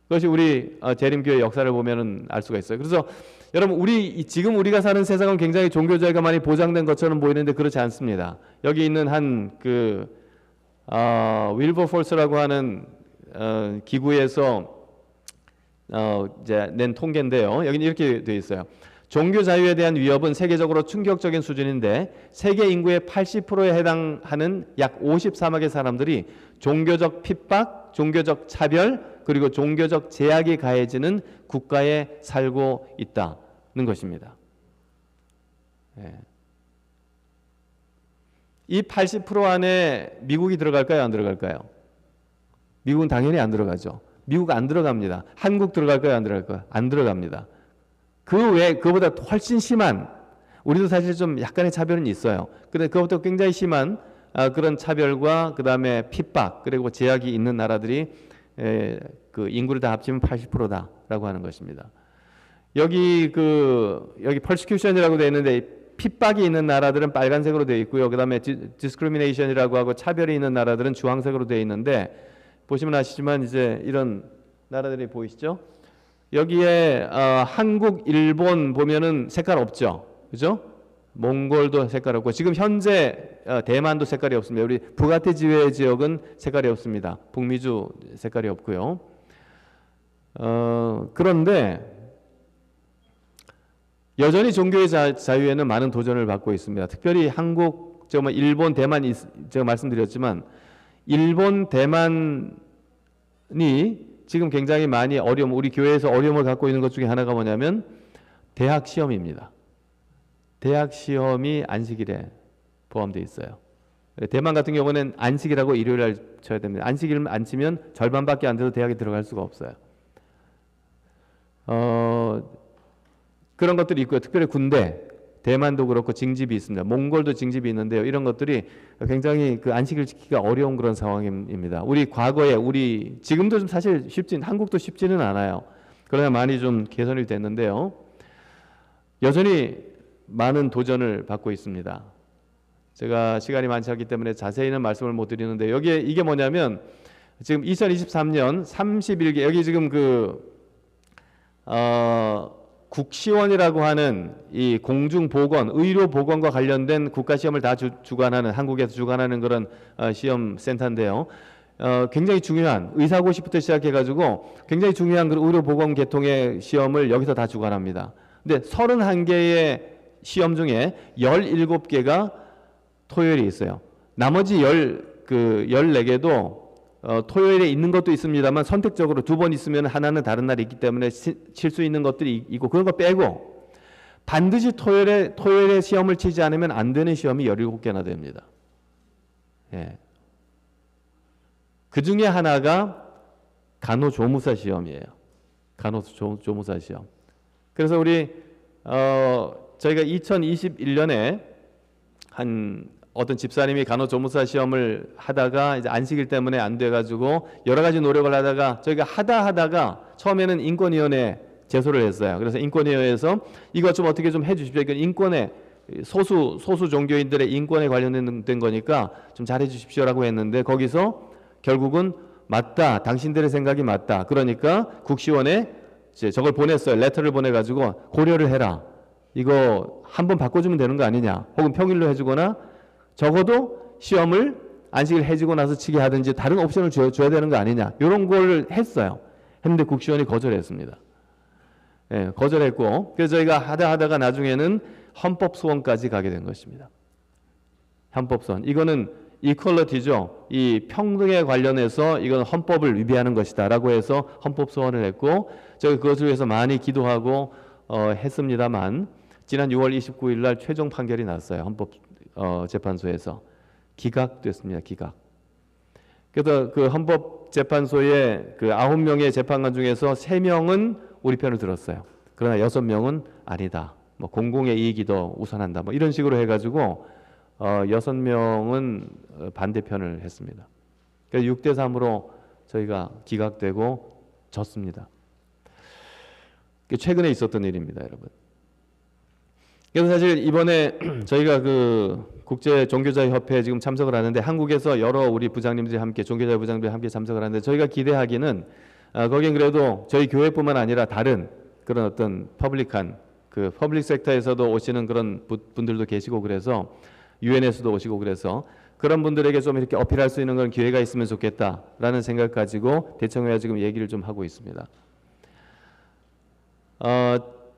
그것이 우리 재림교회 역사를 보면은 알 수가 있어요. 그래서 여러분 지금 우리가 사는 세상은 굉장히 종교 자유가 많이 보장된 것처럼 보이는데 그렇지 않습니다. 여기 있는 한 윌버포스라고 하는 기구에서 이제 낸 통계인데요. 여기는 이렇게 되어 있어요. 종교 자유에 대한 위협은 세계적으로 충격적인 수준인데 세계 인구의 80%에 해당하는 약 54억의 사람들이 종교적 핍박, 종교적 차별, 그리고 종교적 제약이 가해지는 국가에 살고 있다는 것입니다. 이 80% 안에 미국이 들어갈까요? 안 들어갈까요? 미국은 당연히 안 들어가죠. 미국 안 들어갑니다. 한국 들어갈까요? 안 들어갈까요? 안 들어갑니다. 그 외에 그보다 훨씬 심한, 우리도 사실 좀 약간의 차별은 있어요. 근데 그것보다 굉장히 심한 그런 차별과 그 다음에 핍박 그리고 제약이 있는 나라들이 그 인구를 다 합치면 80%다라고 하는 것입니다. 여기 persecution이라고 되어 있는데 핍박이 있는 나라들은 빨간색으로 되어 있고요. 그 다음에 discrimination이라고 하고 차별이 있는 나라들은 주황색으로 되어 있는데 보시면 아시지만 이제 이런 나라들이 보이시죠? 여기에 한국, 일본 보면은 색깔 없죠, 그죠? 몽골도 색깔 없고 지금 현재 대만도 색깔이 없습니다. 우리 북아태 지회 지역은 색깔이 없습니다. 북미주 색깔이 없고요. 그런데 여전히 종교의 자유에는 많은 도전을 받고 있습니다. 특별히 한국, 일본, 대만 제가 말씀드렸지만 일본, 대만이 지금 굉장히 많이 우리 교회에서 어려움을 갖고 있는 것 중에 하나가 뭐냐면 대학 시험입니다. 대학 시험이 안식일에 포함되어 있어요. 대만 같은 경우는 안식일하고 일요일날 쳐야 됩니다. 안식일 안 치면 절반밖에 안 돼도 대학에 들어갈 수가 없어요. 그런 것들이 있고요. 특별히 군대, 대만도 그렇고 징집이 있습니다. 몽골도 징집이 있는데요. 이런 것들이 굉장히 그 안식일 지키기가 어려운 그런 상황입니다. 우리 과거에 지금도 좀 사실 한국도 쉽지는 않아요. 그러나 많이 좀 개선이 됐는데요. 여전히 많은 도전을 받고 있습니다. 제가 시간이 많지 않기 때문에 자세히는 말씀을 못 드리는데 이게 뭐냐면 지금 2023년 31개 여기 지금 국시원이라고 하는 이 공중보건, 의료보건과 관련된 국가시험을 다 주관하는 한국에서 주관하는 그런 시험센터인데요. 굉장히 중요한 의사고시부터 시작해가지고 굉장히 중요한 그 의료보건 계통의 시험을 여기서 다 주관합니다. 근데 31개의 시험 중에 17개가 토요일이 있어요. 나머지 14개도 토요일에 있는 것도 있습니다만 선택적으로 2번 있으면 하나는 다른 날이 있기 때문에 칠 수 있는 것들이 있고 그런 거 빼고 반드시 토요일에 시험을 치지 않으면 안 되는 시험이 17개나 됩니다. 예. 그 중에 하나가 간호조무사 시험이에요. 간호조무사 시험. 그래서 저희가 2021년에 어떤 집사님이 간호조무사 시험을 하다가 이제 안식일 때문에 안 돼가지고 여러 가지 노력을 하다가 저희가 하다가 처음에는 인권위원회에 제소를 했어요. 그래서 인권위원회에서 이거 좀 어떻게 좀 해주십시오. 이건 인권에 소수 종교인들의 인권에 관련된 거니까 좀 잘해주십시오라고 했는데 거기서 결국은 맞다. 당신들의 생각이 맞다. 그러니까 국시원에 이제 저걸 보냈어요. 레터를 보내가지고 고려를 해라. 이거 한번 바꿔주면 되는 거 아니냐. 혹은 평일로 해주거나 적어도 시험을 안식일 해주고 나서 치게 하든지 다른 옵션을 줘야 되는 거 아니냐. 이런 걸 했어요. 했는데 국시원이 거절했습니다. 예, 거절했고 그래서 저희가 하다가 나중에는 헌법소원까지 가게 된 것입니다. 헌법소원. 이거는 이퀄리티죠. 이 평등에 관련해서 이건 헌법을 위배하는 것이다 라고 해서 헌법소원을 했고 저희 그것을 위해서 많이 기도하고 했습니다만 지난 6월 29일 날 최종 판결이 났어요. 헌법재판소에서 기각됐습니다. 기각. 그래서 그 헌법재판소의 그 9명의 재판관 중에서 3명은 우리 편을 들었어요. 그러나 6명은 아니다. 뭐 공공의 이익이 더 우선한다. 뭐 이런 식으로 해가지고 6명은 반대편을 했습니다. 그래서 6대3으로 저희가 기각되고 졌습니다. 최근에 있었던 일입니다, 여러분. 그래서 사실 이번에 저희가 그 국제 종교자유 협회에 지금 참석을 하는데 한국에서 여러 우리 부장님들이 함께 종교자유 부장님들이 함께 참석을 하는데 저희가 기대하기는 거긴 그래도 저희 교회뿐만 아니라 다른 그런 어떤 퍼블릭 섹터에서도 오시는 그런 분들도 계시고 그래서 유엔에서도 오시고 그래서 그런 분들에게 좀 이렇게 어필할 수 있는 그런 기회가 있으면 좋겠다라는 생각 가지고 대청회와 지금 얘기를 좀 하고 있습니다.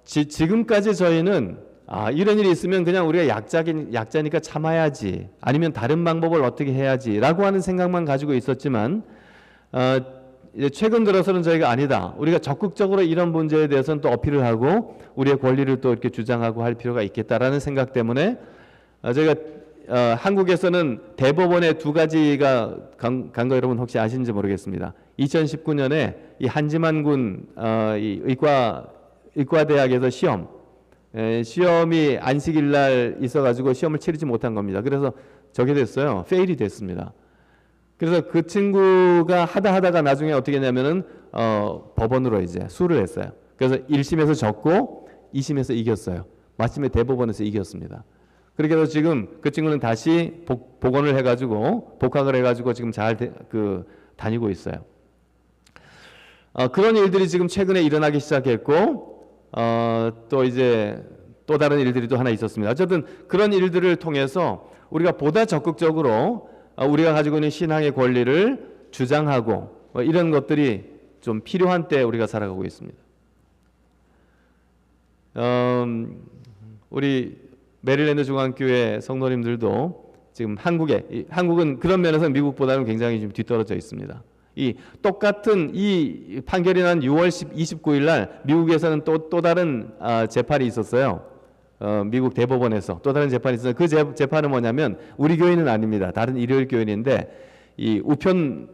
지금까지 저희는 이런 일이 있으면 그냥 우리가 약자니까 참아야지 아니면 다른 방법을 어떻게 해야지라고 하는 생각만 가지고 있었지만 최근 들어서는 저희가 아니다. 우리가 적극적으로 이런 문제에 대해서는 또 어필을 하고 우리의 권리를 또 이렇게 주장하고 할 필요가 있겠다라는 생각 때문에 저희가 한국에서는 대법원에 2가지가 간 거 여러분 혹시 아시는지 모르겠습니다. 2019년에 이 한지만군 이 의과대학에서 시험이 안식일 날 있어가지고 시험을 치르지 못한 겁니다. 그래서 저게 됐어요. 페일이 됐습니다. 그래서 그 친구가 하다가 나중에 어떻게 했냐면은 법원으로 이제 수를 했어요. 그래서 1심에서 졌고 2심에서 이겼어요. 마침내 대법원에서 이겼습니다. 그렇게 해서 지금 그 친구는 다시 복원을 해가지고 복학을 해가지고 지금 잘 다니고 있어요. 그런 일들이 지금 최근에 일어나기 시작했고 또 이제 또 다른 일들이 또 하나 있었습니다. 어쨌든 그런 일들을 통해서 우리가 보다 적극적으로 우리가 가지고 있는 신앙의 권리를 주장하고 이런 것들이 좀 필요한 때 우리가 살아가고 있습니다. 우리 메릴랜드 중앙교회 성도님들도 지금 한국은 그런 면에서 미국보다는 굉장히 좀 뒤떨어져 있습니다. 이 똑같은 이 판결이 난 6월 29일 날 미국에서는 또 다른 재판이 있었어요. 미국 대법원에서 또 다른 재판이 있어요. 그 재판은 뭐냐면 우리 교회는 아닙니다. 다른 일요일 교회인데 이 우편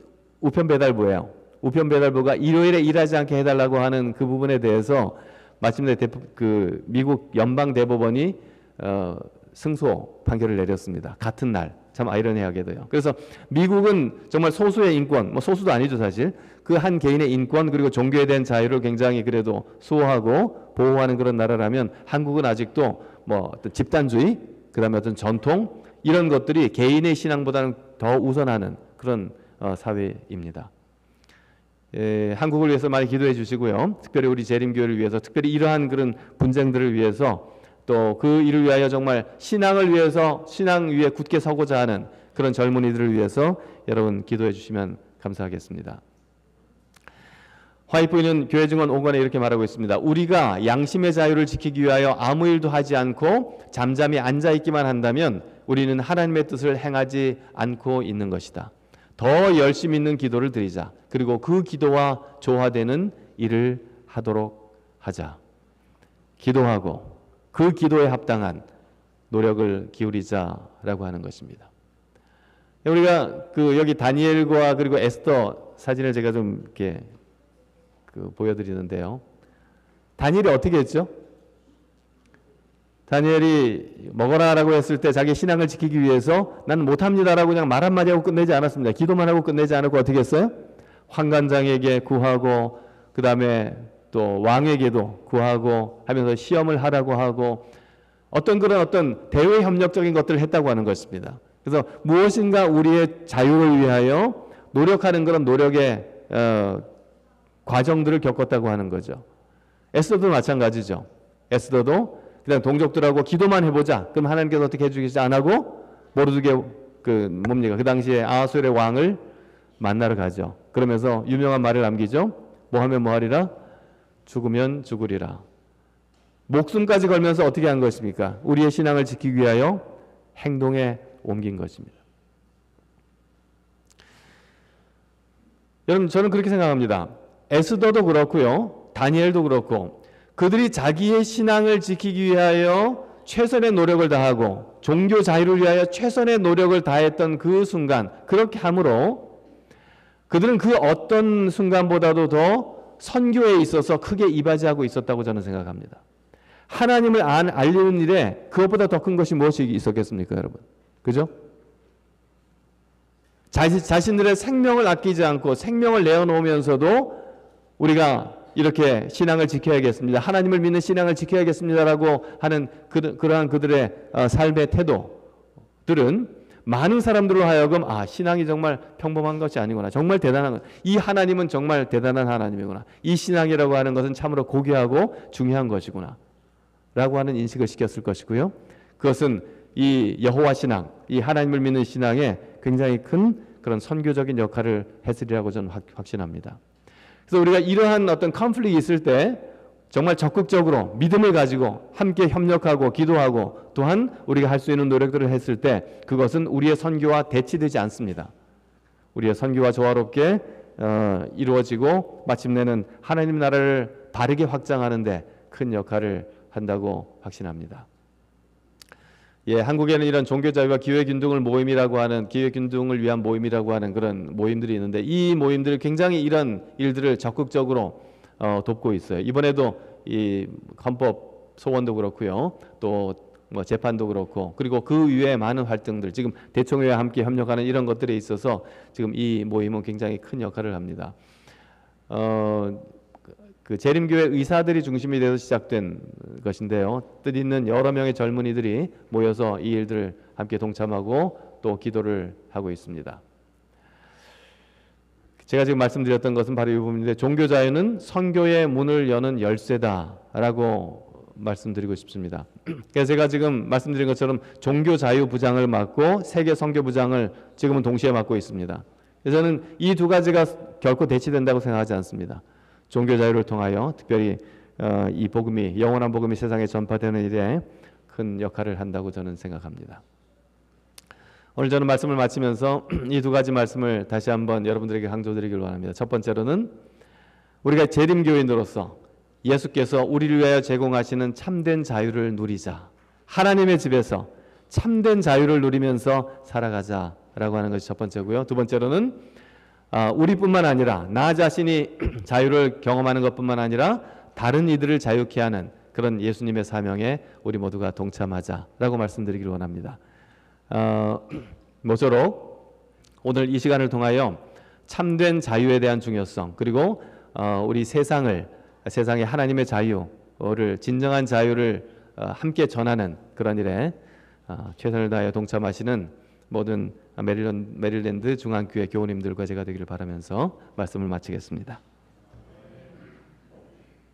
배달부예요. 우편 배달부가 일요일에 일하지 않게 해달라고 하는 그 부분에 대해서 마침내 그 미국 연방 대법원이 승소 판결을 내렸습니다. 같은 날. 참 아이러니하게도요. 그래서 미국은 정말 소수의 인권, 뭐 소수도 아니죠 사실. 그 한 개인의 인권 그리고 종교에 대한 자유를 굉장히 그래도 수호하고 보호하는 그런 나라라면 한국은 아직도 뭐 어떤 집단주의, 그다음에 어떤 전통 이런 것들이 개인의 신앙보다는 더 우선하는 그런 사회입니다. 한국을 위해서 많이 기도해 주시고요. 특별히 우리 재림교회를 위해서, 특별히 이러한 그런 분쟁들을 위해서 또 그 일을 위하여 정말 신앙을 위해서 신앙 위에 굳게 서고자 하는 그런 젊은이들을 위해서 여러분 기도해 주시면 감사하겠습니다. 화이트보이는 교회 증언 5권에 이렇게 말하고 있습니다. 우리가 양심의 자유를 지키기 위하여 아무 일도 하지 않고 잠잠히 앉아있기만 한다면 우리는 하나님의 뜻을 행하지 않고 있는 것이다. 더 열심 있는 기도를 드리자. 그리고 그 기도와 조화되는 일을 하도록 하자. 기도하고 그 기도에 합당한 노력을 기울이자라고 하는 것입니다. 우리가 여기 다니엘과 그리고 에스더 사진을 제가 좀 이렇게 보여드리는데요. 다니엘이 어떻게 했죠? 다니엘이 먹어라라고 했을 때 자기 신앙을 지키기 위해서 나는 못합니다라고 그냥 말 한마디 하고 끝내지 않았습니다. 기도만 하고 끝내지 않고 어떻게 했어요? 환관장에게 구하고 그 다음에 또 왕에게도 구하고 하면서 시험을 하라고 하고 어떤 대외 협력적인 것들을 했다고 하는 것입니다. 그래서 무엇인가 우리의 자유를 위하여 노력하는 그런 노력의 과정들을 겪었다고 하는 거죠. 에스더도 마찬가지죠. 에스더도 그냥 동족들하고 기도만 해보자. 그럼 하나님께서 어떻게 해주겠지 안 하고 모르드게 뭡니까? 그 당시에 아하수엘의 왕을 만나러 가죠. 그러면서 유명한 말을 남기죠. 뭐 하면 뭐 하리라? 죽으면 죽으리라. 목숨까지 걸면서 어떻게 한 것입니까? 우리의 신앙을 지키기 위하여 행동에 옮긴 것입니다. 여러분 저는 그렇게 생각합니다. 에스더도 그렇고요. 다니엘도 그렇고 그들이 자기의 신앙을 지키기 위하여 최선의 노력을 다하고 종교 자유를 위하여 최선의 노력을 다했던 그 순간, 그렇게 함으로 그들은 그 어떤 순간보다도 더 선교에 있어서 크게 이바지하고 있었다고 저는 생각합니다. 하나님을 알리는 일에 그것보다 더 큰 것이 무엇이 있었겠습니까, 여러분? 그죠? 자신들의 생명을 아끼지 않고 생명을 내어놓으면서도 우리가 이렇게 신앙을 지켜야겠습니다. 하나님을 믿는 신앙을 지켜야겠습니다라고 하는 그러한 그들의 삶의 태도들은 많은 사람들로 하여금 신앙이 정말 평범한 것이 아니구나. 정말 대단한 것. 이 하나님은 정말 대단한 하나님이구나. 이 신앙이라고 하는 것은 참으로 고귀하고 중요한 것이구나. 라고 하는 인식을 시켰을 것이고요. 그것은 이 여호와 신앙, 이 하나님을 믿는 신앙에 굉장히 큰 그런 선교적인 역할을 했으리라고 저는 확신합니다. 그래서 우리가 이러한 어떤 컨플릭이 있을 때 정말 적극적으로 믿음을 가지고 함께 협력하고 기도하고 또한 우리가 할 수 있는 노력들을 했을 때 그것은 우리의 선교와 대치되지 않습니다. 우리의 선교와 조화롭게 이루어지고 마침내는 하나님 나라를 바르게 확장하는 데 큰 역할을 한다고 확신합니다. 한국에는 이런 종교자유와 기회균등을 모임이라고 하는 기회균등을 위한 모임이라고 하는 그런 모임들이 있는데 이 모임들이 굉장히 이런 일들을 적극적으로 돕고 있어요. 이번에도 이 헌법 소원도 그렇고요, 또 뭐 재판도 그렇고 그리고 그 이외에 많은 활동들 지금 대총회와 함께 협력하는 이런 것들에 있어서 지금 이 모임은 굉장히 큰 역할을 합니다. 그 재림교회 의사들이 중심이 되어서 시작된 것인데요. 뜻 있는 여러 명의 젊은이들이 모여서 이 일들을 함께 동참하고 또 기도를 하고 있습니다. 제가 지금 말씀드렸던 것은 바로 이 부분인데 종교자유는 선교의 문을 여는 열쇠다라고 말씀드리고 싶습니다. 그래서 제가 지금 말씀드린 것처럼 종교자유부장을 맡고 세계 선교부장을 지금은 동시에 맡고 있습니다. 그래서 저는 이 두 가지가 결코 대치된다고 생각하지 않습니다. 종교자유를 통하여 특별히 이 복음이 영원한 복음이 세상에 전파되는 일에 큰 역할을 한다고 저는 생각합니다. 오늘 저는 말씀을 마치면서 이 두 가지 말씀을 다시 한번 여러분들에게 강조드리길 원합니다. 첫 번째로는 우리가 재림교인으로서 예수께서 우리를 위하여 제공하시는 참된 자유를 누리자. 하나님의 집에서 참된 자유를 누리면서 살아가자라고 하는 것이 첫 번째고요. 두 번째로는 우리뿐만 아니라 나 자신이 자유를 경험하는 것뿐만 아니라 다른 이들을 자유케 하는 그런 예수님의 사명에 우리 모두가 동참하자라고 말씀드리길 원합니다. 모쪼록 오늘 이 시간을 통하여 참된 자유에 대한 중요성, 그리고 우리 세상의 하나님의 자유를, 진정한 자유를 함께 전하는 그런 일에 최선을 다하여 동참하시는 모든 메릴랜드 중앙교회 교우님들과 제가 되기를 바라면서 말씀을 마치겠습니다.